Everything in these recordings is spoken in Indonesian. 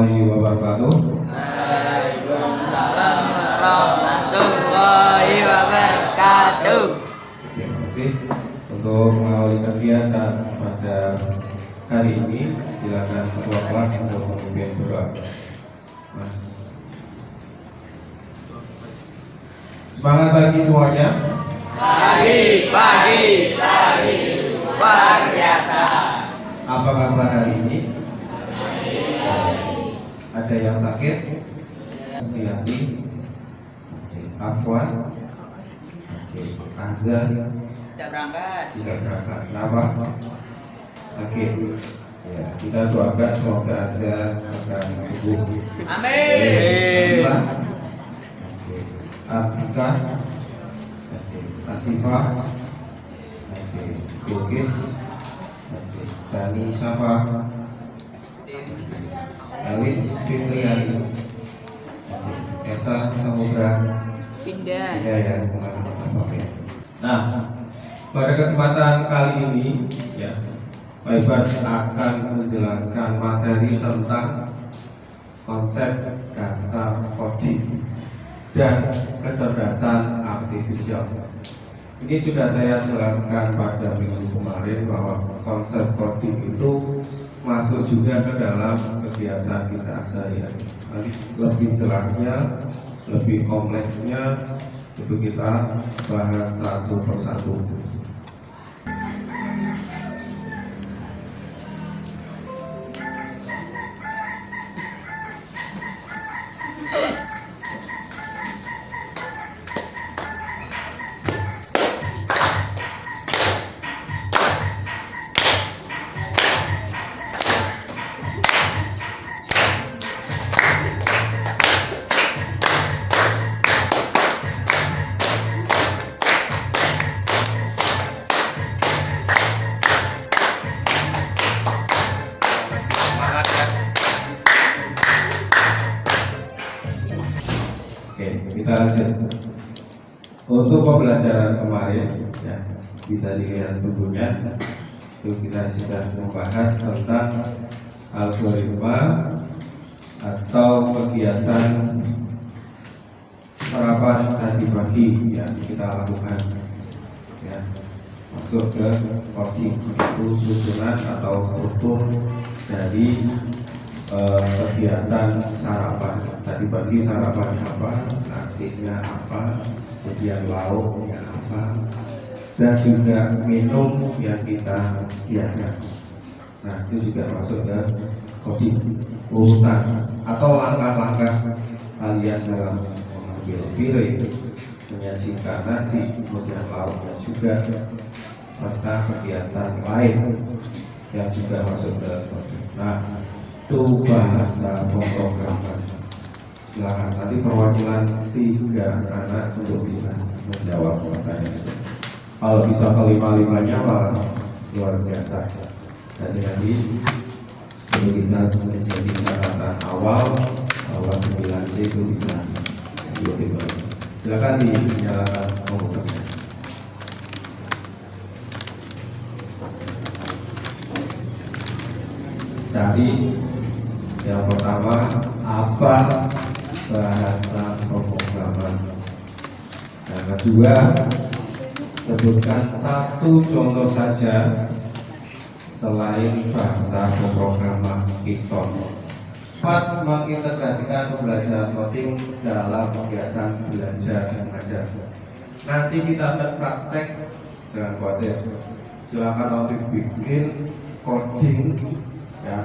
warahmatullahi wabarakatuh. Waalaikumsalam warahmatullahi wabarakatuh. Terima kasih. Untuk mengawali kegiatan pada hari ini, silakan ketua kelas untuk memimpin doa. Mas. Semangat pagi semuanya. Pagi luar biasa. Apa kabar hari ini? Ada yang sakit? Setiati? Afwan? Azan? Tidak berangkat. Tidak berangkat. Kenapa? Sakit. Ya, kita doakan semoga Azan akan sembuh. Amin. Abdika, Asifah, Bilkis, Dani Syafa, Elis Fitriani, Esa Samudra, Pindah. ya. Nah, pada kesempatan kali ini, ya, Pak Iban akan menjelaskan materi tentang konsep dasar coding dan kecerdasan artifisial. Ini sudah saya jelaskan pada minggu kemarin bahwa konsep coding itu masuk juga ke dalam kegiatan kita sehari-hari. Nanti lebih jelasnya, lebih kompleksnya itu kita bahas satu persatu. Kita lanjut. Untuk pembelajaran kemarin, ya, bisa dilihat bukunya. Itu kita sudah membahas tentang algoritma atau kegiatan sarapan tadi pagi yang kita lakukan, ya, masuk ke coding, itu susunan atau struktur dari kegiatan sarapan tadi pagi. Sarapannya apa, nasinya apa, kemudian lauknya apa, dan juga minum yang kita sediakan. Nah, itu juga masuk ke coding, urutan atau langkah-langkah kalian dalam mengambil piring, menyajikan nasi, kemudian lauknya juga, serta kegiatan lain yang juga masuk ke coding. Nah, itu bahasa pemrograman. Silakan nanti perwakilan 3 anak untuk bisa menjawab pertanyaan itu. Kalau bisa kelima-limanya malah luar biasa. Nanti itu bisa menjadi catatan awal bahwa 9C itu bisa diikuti. Silakan dinyalakan komputernya. Cari yang pertama, apa bahasa pemrograman. Yang kedua, sebutkan satu contoh saja selain bahasa pemrograman Python. 4, mengintegrasikan pembelajaran coding dalam kegiatan belajar mengajar. Nanti kita akan praktek, jangan khawatir. Silakan nanti bikin coding, ya,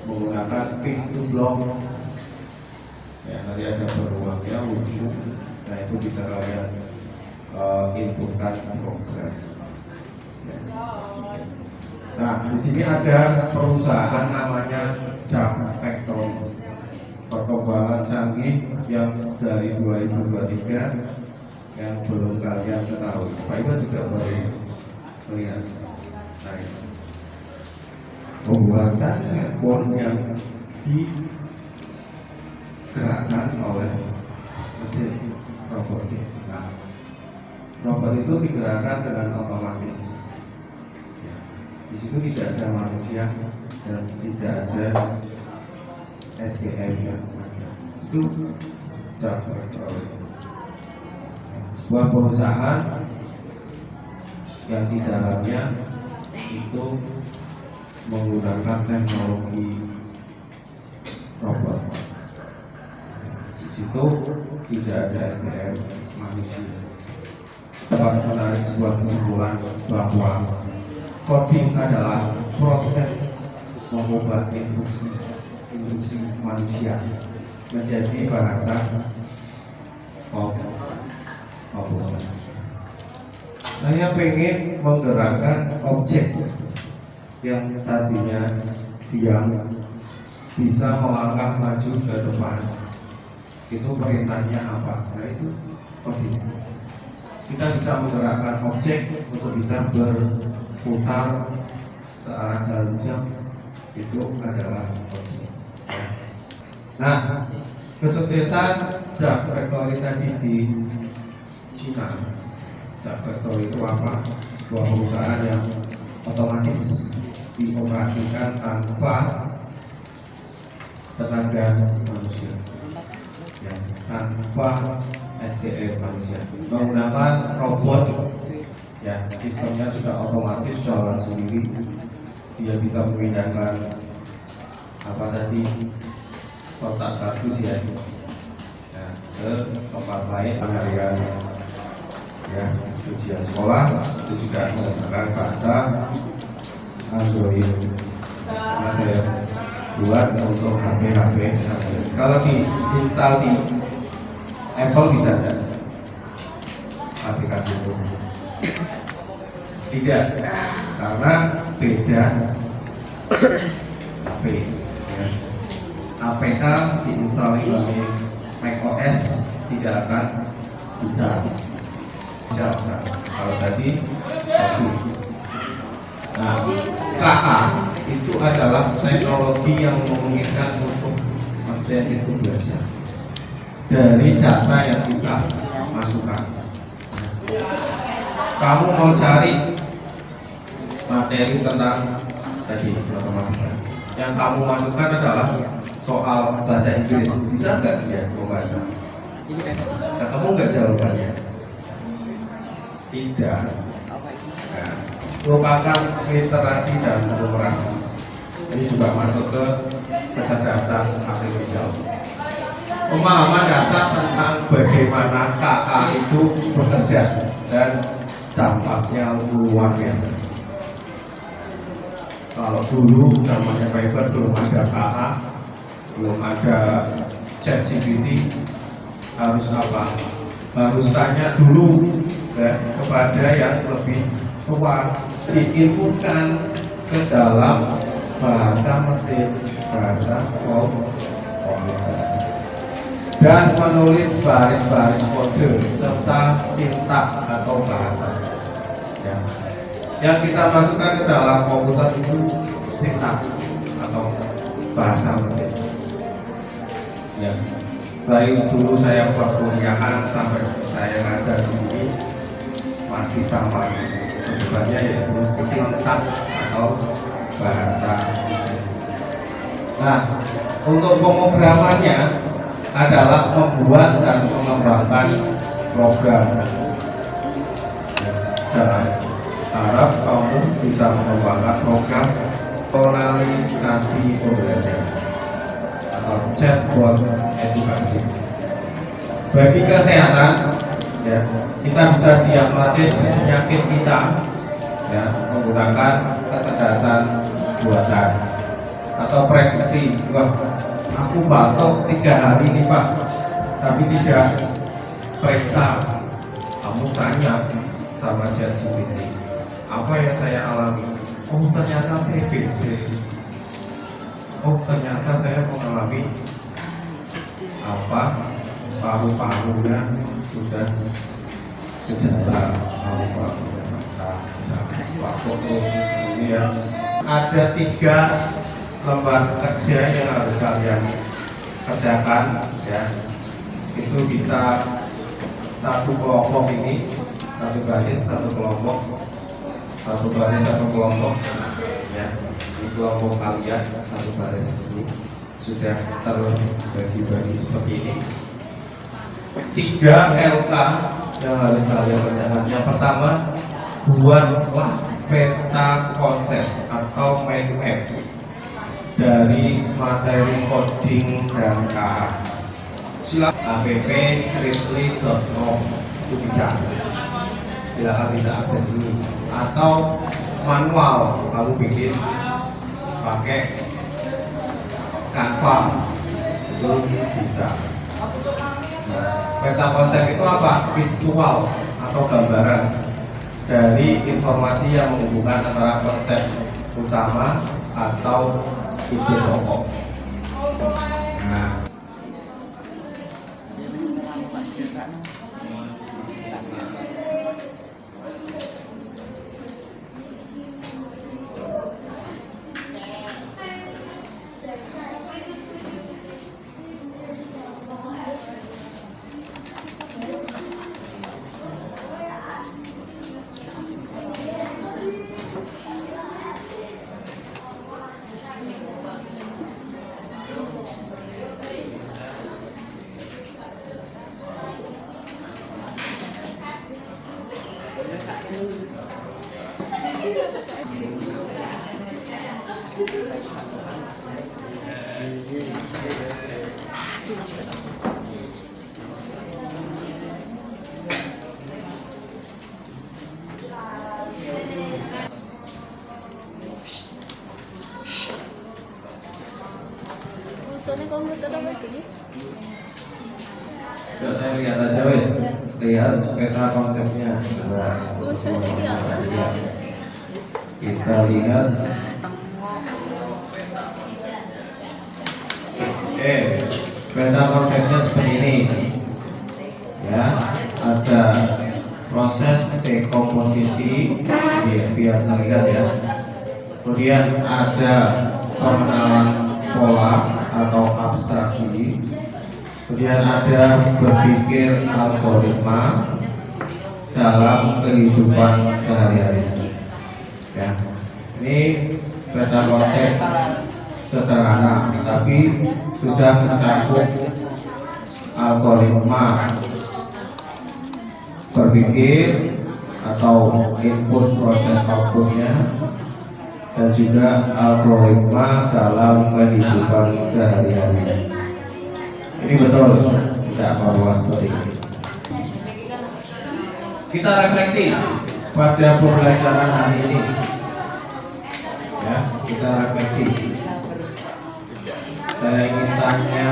menggunakan pintu blok, ya, nanti ada beruangnya lucu. Nah, itu bisa kalian inputkan program, ya. Nah, di sini ada perusahaan namanya Dark Factory, perkembangan canggih yang dari 2023 yang belum kalian ketahui. Pak Ibu juga baru melihat. Nah, ini pembuatan handphone yang digerakkan oleh mesin robot. Nah, robot itu digerakkan dengan otomatis. Ya, di situ tidak ada manusia dan tidak ada SDM yang ada. Itu job factory. Sebuah perusahaan yang di dalamnya itu menggunakan teknologi robot. Di situ tidak ada SDM manusia. Dapat menarik sebuah kesimpulan bahwa coding adalah proses mengubah instruksi manusia menjadi bahasa komputer. Saya pengen menggerakkan objek yang tadinya diam bisa melangkah maju ke depan. Itu perintahnya apa? Nah itu coding. Kita bisa menggerakkan objek untuk bisa berputar searah jarum jam. Itu adalah coding. Nah, kesuksesan job factory tadi di Cina. Job factory itu apa? Sebuah perusahaan yang otomatis dioperasikan tanpa tenaga manusia, ya, tanpa SDM manusia, menggunakan robot, ya, sistemnya sudah otomatis jalan sendiri. Dia bisa memindahkan apa tadi kotak kardus ya, nah, ke tempat lain harian, ya, ujian sekolah itu juga menggunakan bahasa Android. Karena saya buat untuk HP Android. Kalau diinstal di Apple bisa enggak aplikasi itu? Tidak, karena beda HP, ya. APK diinstal di macOS tidak akan bisa. Kalau tadi nah, KA itu adalah teknologi yang memungkinkan untuk mesin itu belajar dari data yang kita masukkan. Kamu mau cari materi tentang tadi matematika, yang kamu masukkan adalah soal bahasa Inggris, bisa nggak dia membaca? Ketemu nggak jawabannya? Tidak. Nah, lupakan literasi dan numerasi. Ini juga masuk ke kecerdasan artifisial. Pemahaman dasar tentang bagaimana KA itu bekerja dan dampaknya luar biasa. Kalau dulu namanya Viber belum ada KA, belum ada ChatGPT, harus apa? Harus tanya dulu ya, kepada yang lebih tua, diinputkan ke dalam bahasa mesin, bahasa komputer, dan menulis baris-baris kode serta sintak atau bahasa, ya. Yang kita masukkan ke dalam komputer itu sintak atau bahasa mesin, ya. Dari dulu saya perkuliahan sampai saya ngajar di sini masih sama sebenarnya, yaitu sintak atau bahasa mesin. Nah, untuk pemrogramannya adalah membuat dan mengembangkan program. Dan harap kamu bisa mengembangkan program personalisasi pembelajaran atau chatbot edukasi. Bagi kesehatan, ya, kita bisa diagnosis penyakit kita, ya, menggunakan kecerdasan buatan atau prediksi. Wah, aku batuk 3 hari nih Pak, tapi tidak periksa. Kamu tanya sama ChatGPT, apa yang saya alami? Oh, ternyata TBC. Oh, ternyata saya mengalami apa? Paru-parunya sudah gejala paru-parunya basah, batuk terus. Ini ya. Ada 3 lembar kerja yang harus kalian kerjakan, ya. Itu bisa satu kelompok ini, satu baris, satu kelompok, satu baris, satu kelompok, ya. Di kelompok kalian satu baris ini. sudah terbagi-bagi seperti ini. 3 LK yang harus kalian kerjakan. Yang pertama, buatlah peta konsep atau mind map dari materi coding dan KA. Silakan app.readly.com itu bisa. Silakan bisa akses ini. Atau manual kamu bikin pakai Canva itu bisa. Nah, peta konsep itu apa? Visual atau gambaran dari informasi yang menghubungkan antara konsep utama atau ide pokok. Nah, Soalnya komputer apa ini? yuk saya lihat aja wes. Lihat peta konsepnya. Coba. Kita lihat. Oke, peta konsepnya seperti ini. Ya, ada proses dekomposisi, biar terlihat ya. Kemudian ada pengenalan pola atau abstraksi. Kemudian ada berpikir algoritma dalam kehidupan sehari-hari. Ya, ini peta konsep sederhana, tapi sudah mencakup algoritma berpikir atau input proses outputnya, dan juga algoritma dalam kehidupan sehari-hari. Ini betul, tidak perlu seperti ini. Kita refleksi pada pembelajaran hari ini. Ya, kita refleksi. Saya ingin tanya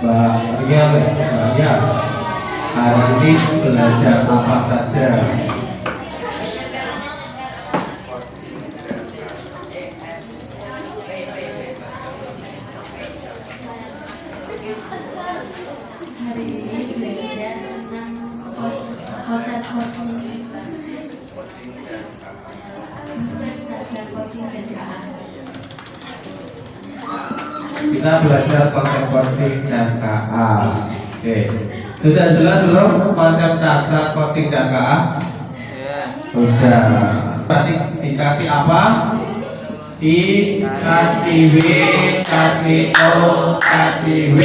Mbak Ria, hari ini belajar apa saja? Hari ini belajar tentang konsep coaching dan KA. Kita belajar konsep coding dan KA. Oke, sudah jelas belum konsep dasar coding dan KA? Sudah. Berarti dikasih apa? Dikasih W, kasih O, kasih W.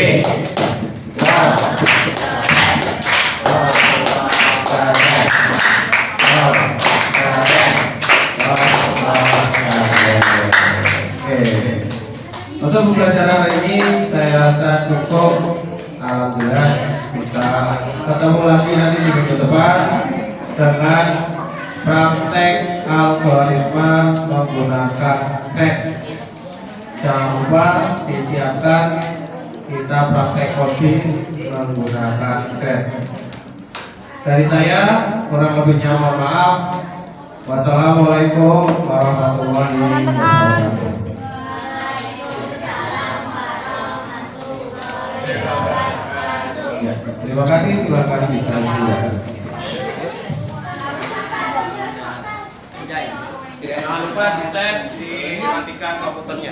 Untuk pembelajaran hari ini saya rasa cukup. Alhamdulillah, kita ketemu lagi nanti di minggu depan dengan praktek algoritma menggunakan Scratch. Jangan lupa disiapkan, kita praktek coding menggunakan Scratch. Dari saya kurang lebihnya mohon maaf. Wassalamualaikum warahmatullahi wabarakatuh. Ya, terima kasih, silakan bisa silakan. Jangan lupa di save, dimatikan komputernya.